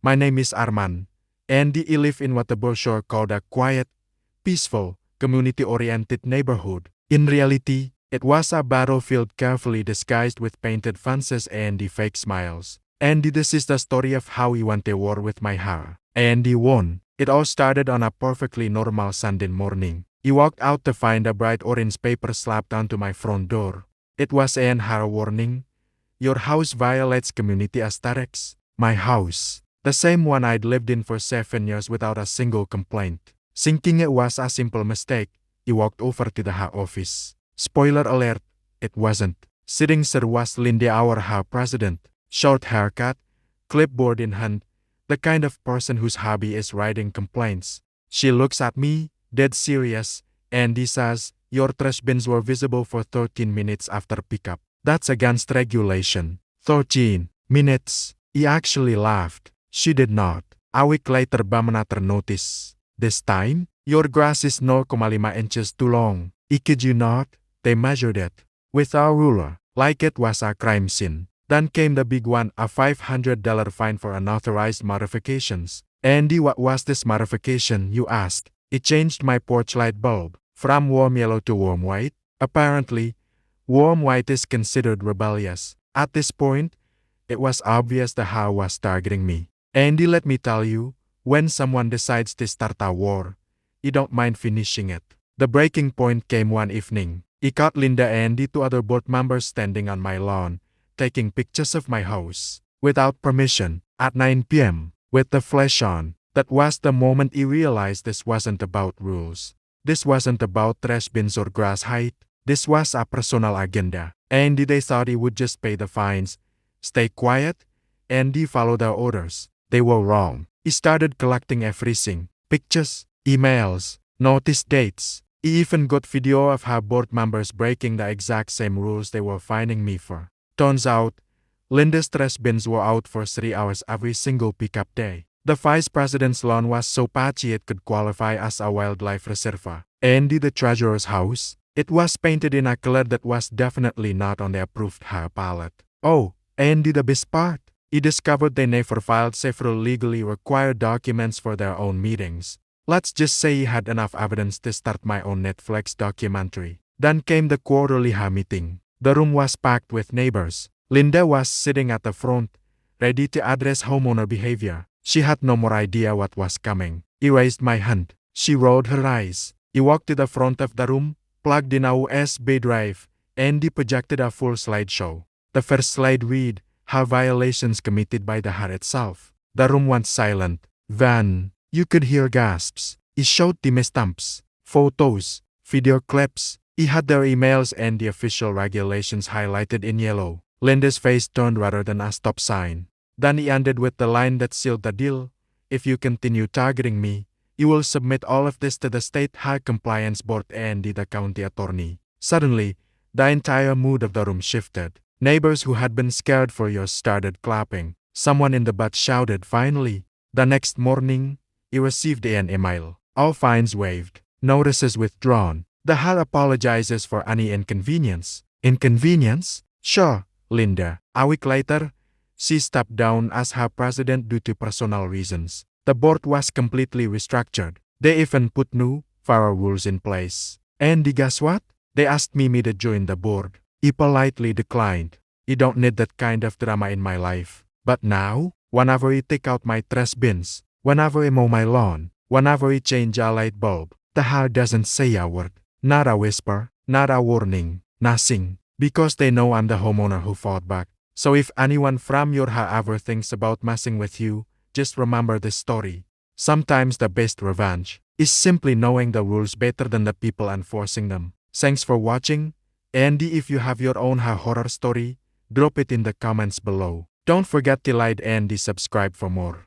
My name is Arman, and I live in what the brochure called a quiet, peaceful, community-oriented neighborhood. In reality, it was a battlefield carefully disguised with painted fences and the fake smiles. And this is the story of how I went to war with my hair. And I won. It all started on a perfectly normal Sunday morning. I walked out to find a bright orange paper slapped onto my front door. It was an hair warning. Your house violates community aesthetics. My house. The same one I'd lived in for 7 years without a single complaint. Thinking it was a simple mistake, I walked over to the HOA office. Spoiler alert, it wasn't. Sitting there was Linda, our HOA president. Short haircut, clipboard in hand, the kind of person whose hobby is writing complaints. She looks at me, dead serious, and he says, "Your trash bins were visible for 13 minutes after pickup. That's against regulation." 13 minutes. I actually laughed. She did not. A week later, another notice. This time, your grass is 0.5 inches too long. I kid you not, they measured it with a ruler, like it was a crime scene. Then came the big one, a $500 fine for unauthorized modifications. Andy, what was this modification, you asked? It changed my porch light bulb from warm yellow to warm white. Apparently, warm white is considered rebellious. At this point, it was obvious the HOA was targeting me. Andy, let me tell you, when someone decides to start a war, you don't mind finishing it. The breaking point came one evening. I caught Linda and the 2 other board members standing on my lawn, taking pictures of my house, without permission, at 9 p.m., with the flash on. That was the moment I realized this wasn't about rules. This wasn't about trash bins or grass height. This was a personal agenda. And they thought I would just pay the fines, stay quiet, and follow their orders. They were wrong. I started collecting everything. Pictures, emails, notice dates. I even got video of how board members breaking the exact same rules they were fining me for. Turns out, Linda's trash bins were out for 3 hours every single pickup day. The vice president's lawn was so patchy it could qualify as a wildlife reserve. And the treasurer's house, it was painted in a color that was definitely not on the approved hair palette. Oh, and the best part, I discovered they never filed several legally required documents for their own meetings. Let's just say I had enough evidence to start my own Netflix documentary. Then came the quarterly HOA meeting. The room was packed with neighbors. Linda was sitting at the front, ready to address homeowner behavior. She had no more idea what was coming. I raised my hand. She rolled her eyes. I walked to the front of the room, plugged in a USB drive, and projected a full slideshow. The first slide read, "HOA violations committed by the HOA itself." The room went silent. Then, you could hear gasps. I showed timestamps, photos, video clips. I had their emails and the official regulations highlighted in yellow. Linda's face turned rather than a stop sign. Then he ended with the line that sealed the deal. "If you continue targeting me, you will submit all of this to the State HOA Compliance Board and the county attorney." Suddenly, the entire mood of the room shifted. Neighbors who had been scared for years started clapping. Someone in the back shouted, "Finally!" The next morning, he received an email. All fines waived. Notices withdrawn. The HOA apologizes for any inconvenience. Inconvenience? Sure, Linda. A week later, she stepped down as HOA president due to personal reasons. The board was completely restructured. They even put new, fairer rules in place. And guess what? They asked me to join the board. I politely declined. I don't need that kind of drama in my life. But now, whenever I take out my trash bins, whenever I mow my lawn, whenever I change a light bulb, the HOA doesn't say a word. Not a whisper, not a warning, nothing. Because they know I'm the homeowner who fought back. So if anyone from your HOA ever thinks about messing with you, just remember this story. Sometimes the best revenge is simply knowing the rules better than the people enforcing them. Thanks for watching. And if you have your own HOA horror story, drop it in the comments below. Don't forget to like and subscribe for more.